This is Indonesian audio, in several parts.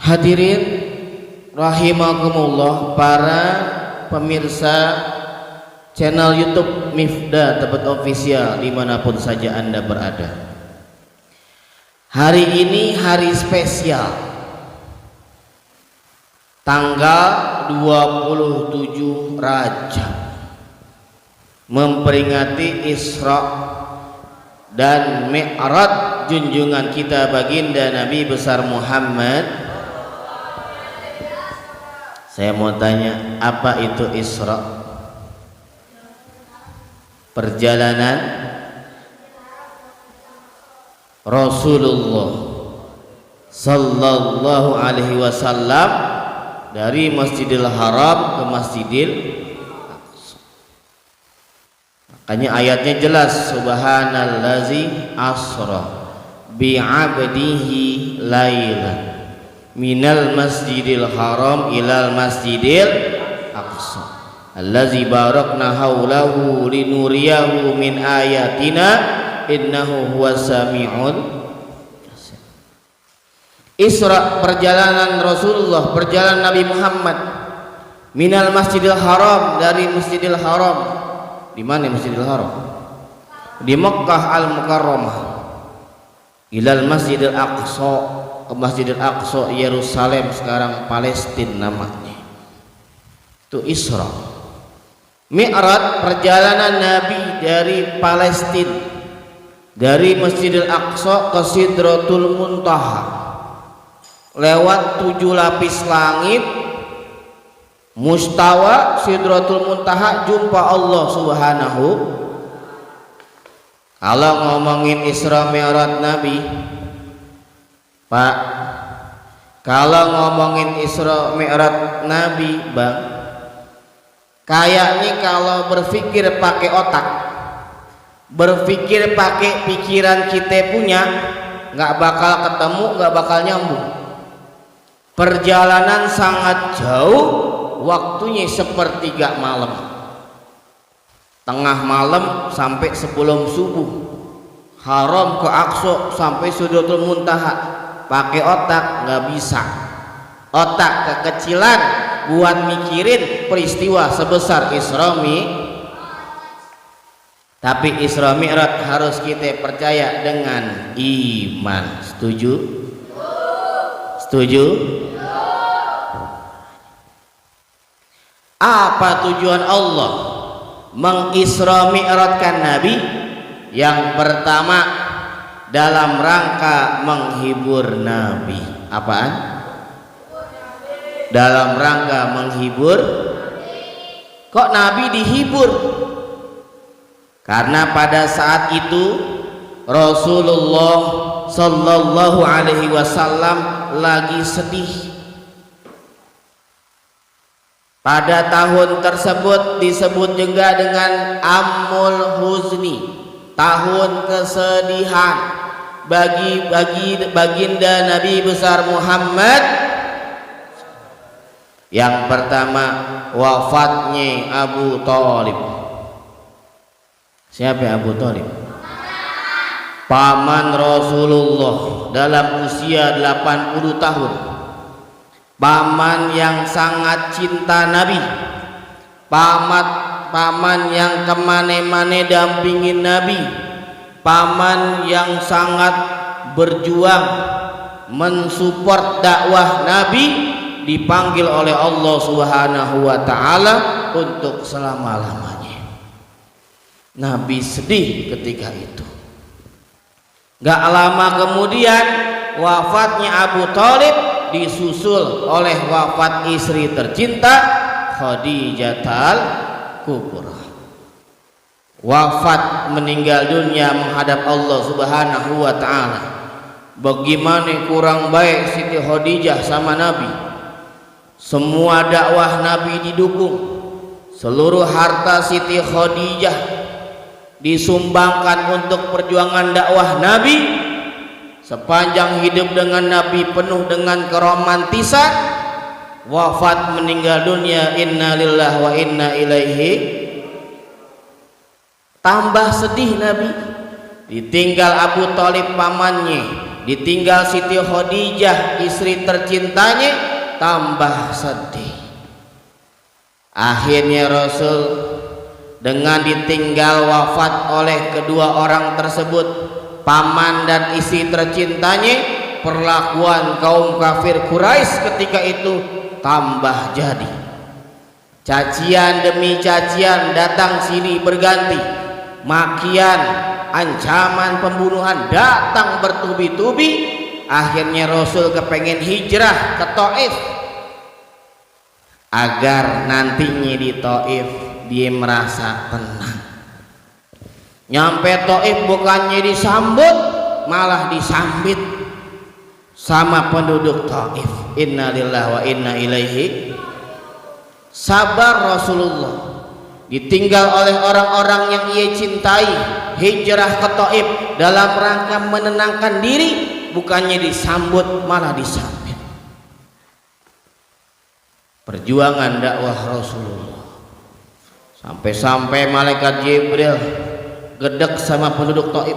Hadirin rahimakumullah, para pemirsa channel YouTube Mifda Tebet Official dimanapun saja Anda berada. Hari ini hari spesial, tanggal 27 Rajab, memperingati Isra dan Mi'raj junjungan kita baginda Nabi besar Muhammad. Saya mau tanya, apa itu Isra? Perjalanan Rasulullah sallallahu alaihi wasallam dari Masjidil Haram ke Masjidil Aqsa. Makanya ayatnya jelas, subhanallazi asra bi'abdihi lailan minal masjidil haram ilal masjidil aqsa allazi barakna haulahu linuriyahu min ayatina innahu huwas sami'un. Isra, perjalanan Rasulullah, perjalanan Nabi Muhammad minal masjidil haram, dari Masjidil Haram. Di mana Masjidil Haram? Di Mekkah Al-Mukarramah, ilal masjidil aqsa, ke Masjidil Aqsa Yerusalem, sekarang Palestina namanya. Itu Isra. Mi'raj, perjalanan Nabi dari Palestina, dari Masjidil Aqsa ke Sidratul Muntaha, lewat 7 lapis langit, mustawa Sidratul Muntaha, jumpa Allah Subhanahu. Kalau ngomongin Isra Mi'raj Nabi, Pak, kalau ngomongin Isra Mi'raj Nabi, Bang, kayaknya kalau berpikir pakai otak, berpikir pakai pikiran kita punya, nggak bakal ketemu, nggak bakal nyambung. Perjalanan sangat jauh, waktunya sepertiga malam, tengah malam sampai sebelum subuh. Haram ke Aqsa sampai Sidratul Muntaha. Pakai otak nggak bisa, otak kekecilan buat mikirin peristiwa sebesar Isra Mi'raj. Tapi Isra Mi'raj harus kita percaya dengan iman. Setuju? Setuju? Apa tujuan Allah mengisra mi'rajkan Nabi? Yang pertama, dalam rangka menghibur Nabi. Apaan? Dalam rangka menghibur. Kok Nabi dihibur? Karena pada saat itu Rasulullah sallallahu alaihi wasallam lagi sedih. Pada tahun tersebut disebut juga dengan Amul Huzni, tahun kesedihan bagi baginda Nabi besar Muhammad. Yang pertama, wafatnya Abu Thalib. Siapa Abu Thalib? Paman Rasulullah dalam usia 80 tahun. Paman yang sangat cinta Nabi, paman yang kemana-mana dampingin Nabi, paman yang sangat berjuang mensupport dakwah Nabi, dipanggil oleh Allah Subhanahu wa ta'ala untuk selama-lamanya. Nabi sedih ketika itu. Gak lama kemudian wafatnya Abu Thalib disusul oleh wafat istri tercinta Khadijatul Kubra. Wafat, meninggal dunia menghadap Allah Subhanahu wa ta'ala. Bagaimana kurang baik Siti Khadijah sama Nabi. Semua dakwah Nabi didukung, seluruh harta Siti Khadijah disumbangkan untuk perjuangan dakwah Nabi. Sepanjang hidup dengan Nabi penuh dengan keromantisan. Wafat, meninggal dunia, inna lillahi wa inna ilaihi. Tambah sedih Nabi, ditinggal Abu Thalib pamannya, ditinggal Siti Khadijah istri tercintanya tambah sedih. Akhirnya Rasul dengan ditinggal wafat oleh kedua orang tersebut, paman dan istri tercintanya, perlakuan kaum kafir Quraisy ketika itu tambah jadi. Cacian demi cacian datang sini berganti, makian, ancaman pembunuhan datang bertubi-tubi. Akhirnya Rasul kepengen hijrah ke Taif agar nantinya di Taif dia merasa tenang. Nyampe Taif bukannya disambut, malah disambit sama penduduk Taif. Innalillahi wa inna ilaihi. Sabar Rasulullah, ditinggal oleh orang-orang yang ia cintai, hijrah ke Taif dalam rangka menenangkan diri, bukannya disambut malah disambit. Perjuangan dakwah Rasulullah sampai-sampai malaikat Jibril gedek sama penduduk Taif.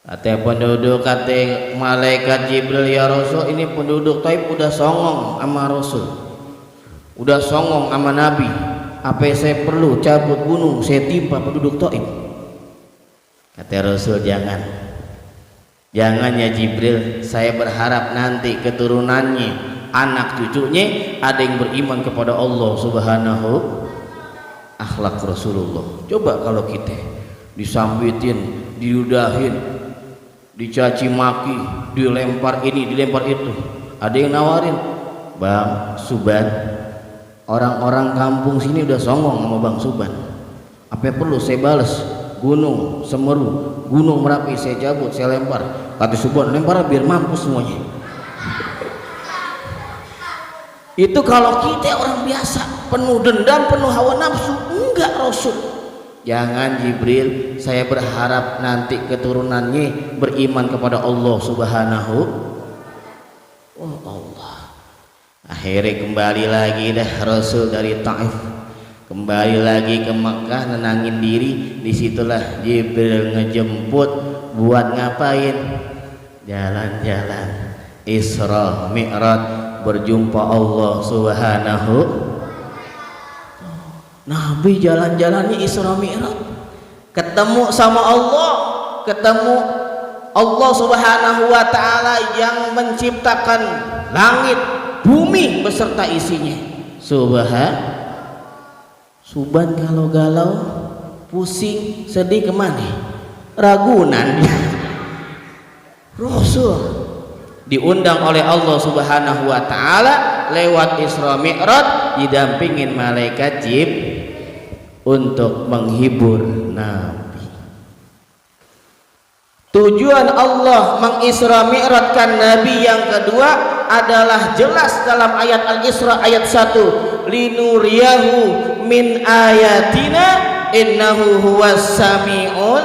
Kata penduduk, kata malaikat Jibril, ya Rasul, ini penduduk Taif udah songong sama Rasul, udah songong sama Nabi. Apa saya perlu cabut gunung saya timpa penduduk Taif? Kata Rasul, jangan ya Jibril, saya berharap nanti keturunannya, anak cucunya ada yang beriman kepada Allah Subhanahu. Akhlak Rasulullah. Coba kalau kita disambitin, diudahin, dicaci maki, dilempar ini, dilempar itu, ada yang nawarin, Bang Suban, orang-orang kampung sini udah songong sama Bang Suban, apa perlu saya balas gunung Semeru, gunung Merapi saya cabut, saya lempar? Kata Suban, lempar biar mampus semuanya. Itu kalau kita orang biasa, penuh dendam, penuh hawa nafsu. Enggak Rasul. Jangan Jibril, saya berharap nanti keturunannya beriman kepada Allah Subhanahu. Oh Allah. Akhirnya kembali lagi dah Rasul dari Taif, kembali lagi ke Mekah nenangin diri. Disitulah Jibril ngejemput buat ngapain? Jalan-jalan Isra Mi'raj, berjumpa Allah Subhanahu. Nabi jalan-jalannya Isra Mi'raj, ketemu sama Allah, ketemu Allah Subhanahu wa ta'ala yang menciptakan langit, bumi beserta isinya. Suban kalau galau, pusing, sedih kemana? Ragunan. Rasul diundang oleh Allah Subhanahu wa ta'ala lewat Isra Mi'raj, didampingin malaikat Jibril untuk menghibur Nabi. Tujuan Allah mengisra mi'rajkan Nabi yang kedua adalah jelas dalam ayat Al-Isra ayat 1, linuriyahu min ayatina innahu huwas sami'un,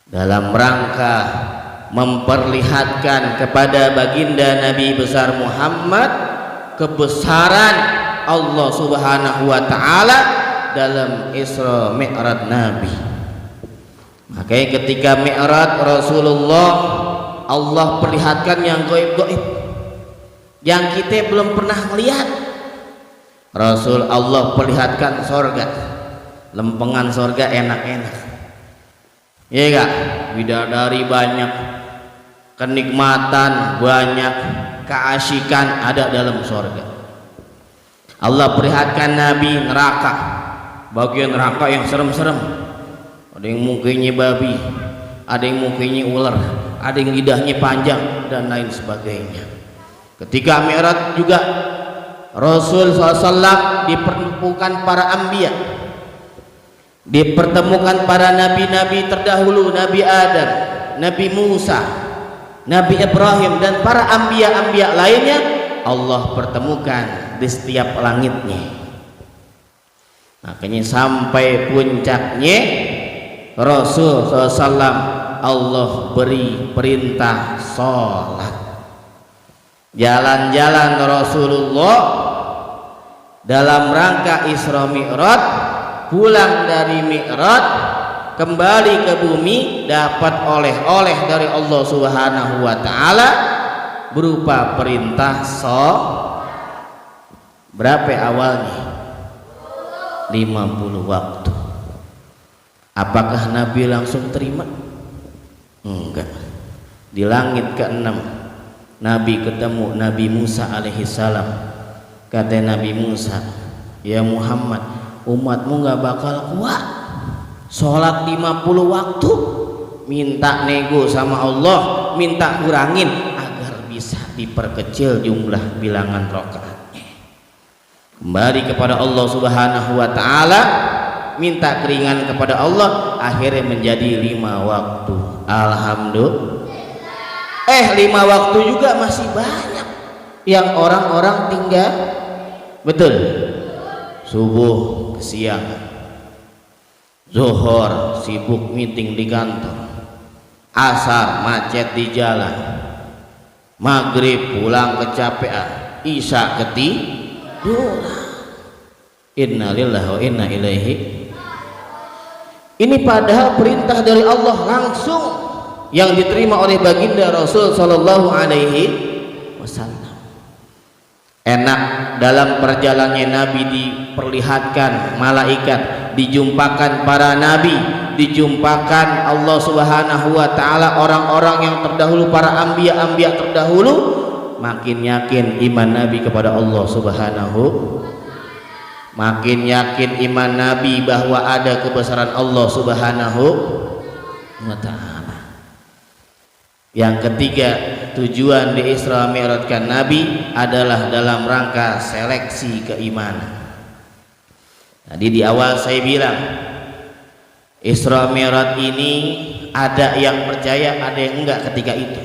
dalam rangka memperlihatkan kepada baginda Nabi besar Muhammad kebesaran Allah Subhanahu wa ta'ala dalam Isra Mi'raj Nabi. Makanya ketika Mi'raj Rasulullah, Allah perlihatkan yang gaib-gaib, yang kita belum pernah melihat. Rasul Allah perlihatkan sorga, lempengan sorga enak-enak, iya gak? Bidadari banyak, kenikmatan banyak, keasyikan ada dalam sorga. Allah perlihatkan Nabi neraka, bagian neraka yang serem-serem, ada yang mukanya babi, ada yang mukanya ular, ada yang lidahnya panjang dan lain sebagainya. Ketika Mi'raj juga Rasul SAW dipertemukan para anbiya, dipertemukan para nabi-nabi terdahulu, Nabi Adam, Nabi Musa, Nabi Ibrahim dan para anbiya-anbiya lainnya. Allah pertemukan di setiap langitnya. Makanya sampai puncaknya Rasul SAW Allah beri perintah sholat. Jalan-jalan Rasulullah dalam rangka Isra Mi'raj, pulang dari Mi'raj kembali ke bumi dapat oleh-oleh dari Allah Subhanahu wa taala berupa perintah berapa awalnya? 50 waktu. Apakah Nabi langsung terima? Enggak. Di langit ke-6 Nabi ketemu Nabi Musa alaihissalam. Kata Nabi Musa, ya Muhammad, umatmu gak bakal kuat sholat 50 waktu. Minta nego sama Allah, minta kurangin agar bisa diperkecil jumlah bilangan rakaatnya. Kembali kepada Allah Subhanahu wa taala, minta keringan kepada Allah, akhirnya menjadi 5 waktu. Alhamdulillah. 5 waktu juga masih banyak yang orang-orang tinggal. Betul. Subuh kesiangan, zuhur sibuk meeting di kantor, asar macet di jalan, maghrib pulang kecapean, isya ketiduran. Innalillahi wa inna ilaihi. Ini padahal perintah dari Allah langsung yang diterima oleh baginda Rasul sallallahu alaihi wasallam. Enak dalam perjalanannya Nabi diperlihatkan malaikat, dijumpakan para nabi, dijumpakan Allah Subhanahu wa taala orang-orang yang terdahulu, para anbiya terdahulu. Makin yakin iman Nabi kepada Allah Subhanahu, makin yakin iman Nabi bahwa ada kebesaran Allah Subhanahu wa taala. Yang ketiga, tujuan di Isra Mi'rajkan Nabi adalah dalam rangka seleksi keimanan. Tadi di awal saya bilang Isra Mi'raj ini ada yang percaya, ada yang enggak ketika itu.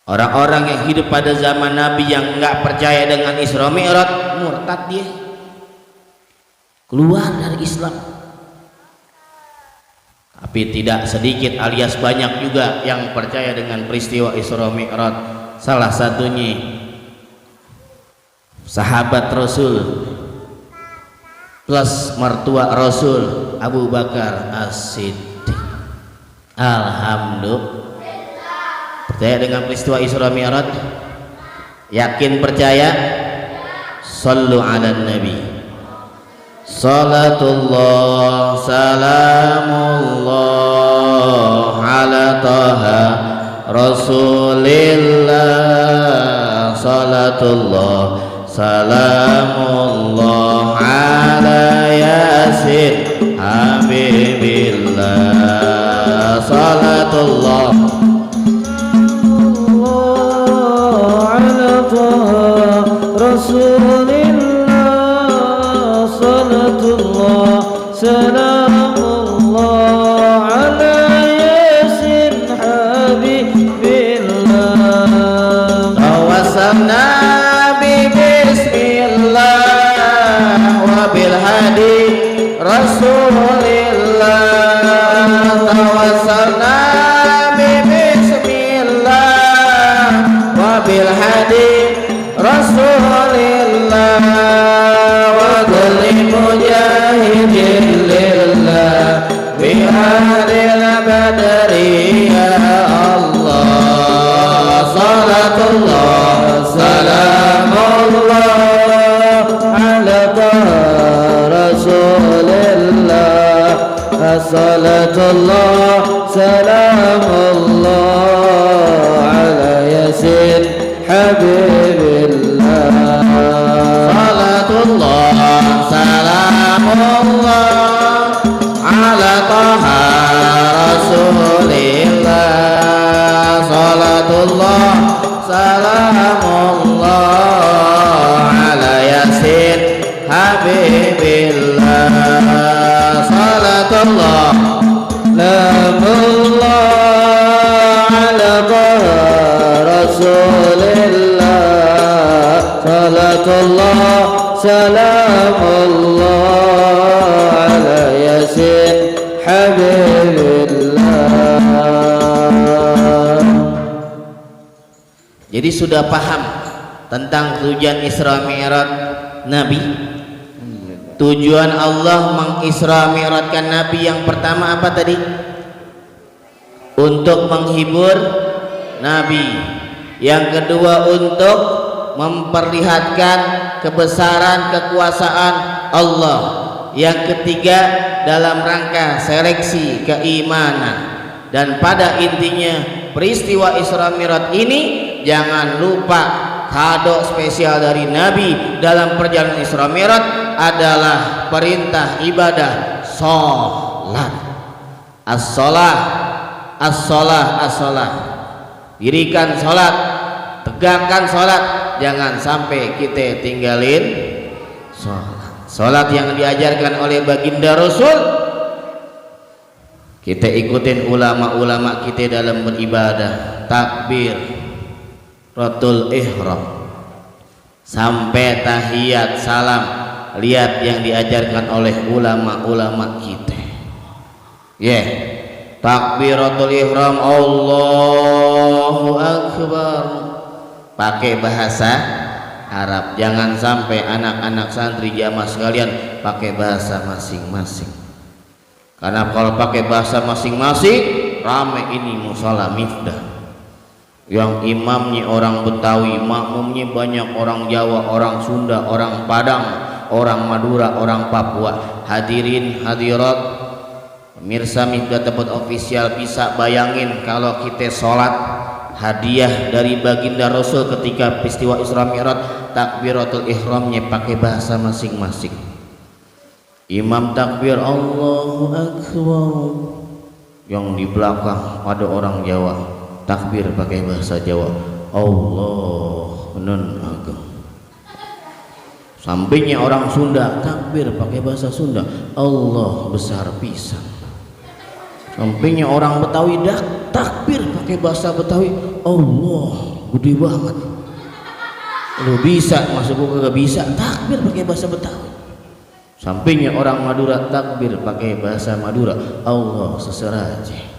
Orang-orang yang hidup pada zaman Nabi yang enggak percaya dengan Isra Mi'raj, murtad dia, keluar dari Islam. Tapi tidak sedikit alias banyak juga yang percaya dengan peristiwa Isra Mi'raj. Salah satunya sahabat Rasul plus mertua Rasul, Abu Bakar As-Siddiq. Alhamdulillah. Percaya dengan peristiwa Isra Mi'raj? Yakin percaya? Sallu ala Nabi. Salatullah salamullah ala taha Rasulillah. Salatullah salamullah ala yasin habibillah. Salatullah ala taha Rasulillah. Salamullah ala yasin habibillah. Tawassalna bi bismillah wa bil hadi Rasulillah. Tawassalna bi bismillah wa bil hadi Rasulillah. Wa kulli mujahidin lillah bi ahlil badri ya Allah. Salatullah salamullah ala Rasulillah. Salatullah salamullah ala yasin habibillah. Salatullah salamullah ala taha Rasulillah. Salatullah salamullah ala yasin habibillah. Salatullah lamullah ala taha Rasulillah. Salatullah salamullah ala yasin habibillah. Jadi sudah paham tentang tujuan Isra Mi'raj Nabi. Tujuan Allah mengisra mi'rajkan Nabi yang pertama apa tadi? Untuk menghibur Nabi. Yang kedua untuk memperlihatkan kebesaran kekuasaan Allah. Yang ketiga dalam rangka seleksi keimanan. Dan pada intinya peristiwa Isra Mi'raj ini jangan lupa kado spesial dari Nabi dalam perjalanan Isra Mi'raj adalah perintah ibadah sholat. As-sholah, as-sholah, as-sholah. Dirikan sholat, tegakkan sholat, jangan sampai kita tinggalin sholat. Sholat yang diajarkan oleh baginda Rasul, kita ikutin ulama-ulama kita dalam beribadah. Takbir, rotul ihram, sampai tahiyat salam. Lihat yang diajarkan oleh ulama-ulama kita. Takbiratul ihram, Allahu Akbar, pakai bahasa Arab. Jangan sampai anak-anak santri jamaah sekalian pakai bahasa masing-masing. Karena kalau pakai bahasa masing-masing ramai ini musala Mifdah. Yang imamnya orang Betawi, makmumnya banyak orang Jawa, orang Sunda, orang Padang, orang Madura, orang Papua. Hadirin hadirat pemirsa Mifdah Tempat Official, bisa bayangin kalau kita sholat hadiah dari baginda Rasul ketika peristiwa Isra Mi'raj, takbiratul ihramnya pakai bahasa masing-masing. Imam takbir Allahu Akbar, yang di belakang ada orang Jawa takbir pakai bahasa Jawa, Allah nun ageng. Sampingnya orang Sunda takbir pakai bahasa Sunda, Allah besar pisan. Sampingnya orang Betawi takbir pakai bahasa Betawi, Allah gede banget. Lu bisa masuk gua gak bisa takbir pakai bahasa Betawi. Sampingnya orang Madura takbir pakai bahasa Madura, Allah seseraja.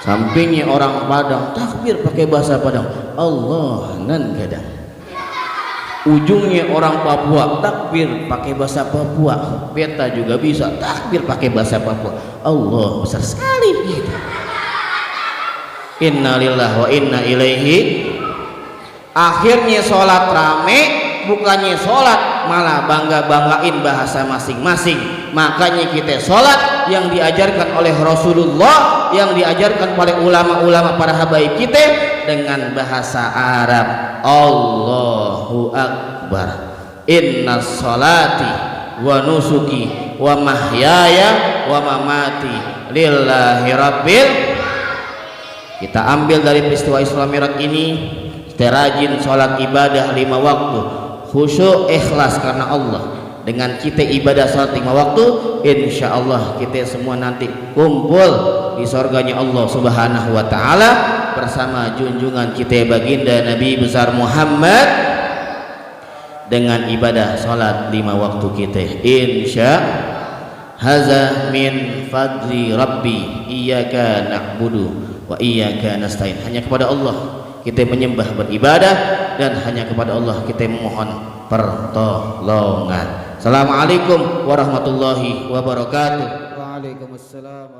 Sampingnya orang Padang takbir pakai bahasa Padang, Allah nan gadang. Ujungnya orang Papua takbir pakai bahasa Papua. Beta juga bisa takbir pakai bahasa Papua, Allah besar sekali gitu. Innalillahi wa inna ilaihi. Akhirnya sholat rame, bukannya sholat malah bangga-banggain bahasa masing-masing. Makanya kita sholat yang diajarkan oleh Rasulullah, yang diajarkan oleh ulama-ulama para habaib kita dengan bahasa Arab. Allahu Akbar, inna sholati wa nusuki wa mahyaya wa mamati lillahi rabbil. Kita ambil dari peristiwa Isra Mi'raj ini, kita rajin sholat ibadah 5 waktu, khusyuk ikhlas karena Allah. Dengan kita ibadah sholat 5 waktu, insya Allah kita semua nanti kumpul di surganya Allah Subhanahu wa ta'ala bersama junjungan kita baginda Nabi besar Muhammad dengan ibadah sholat 5 waktu kita. Insya haza min fadli rabbi iyyaka na'budu wa iyyaka nasta'in. Hanya kepada Allah kita menyembah beribadah, dan hanya kepada Allah kita memohon pertolongan. Assalamualaikum warahmatullahi wabarakatuh. Waalaikumsalam.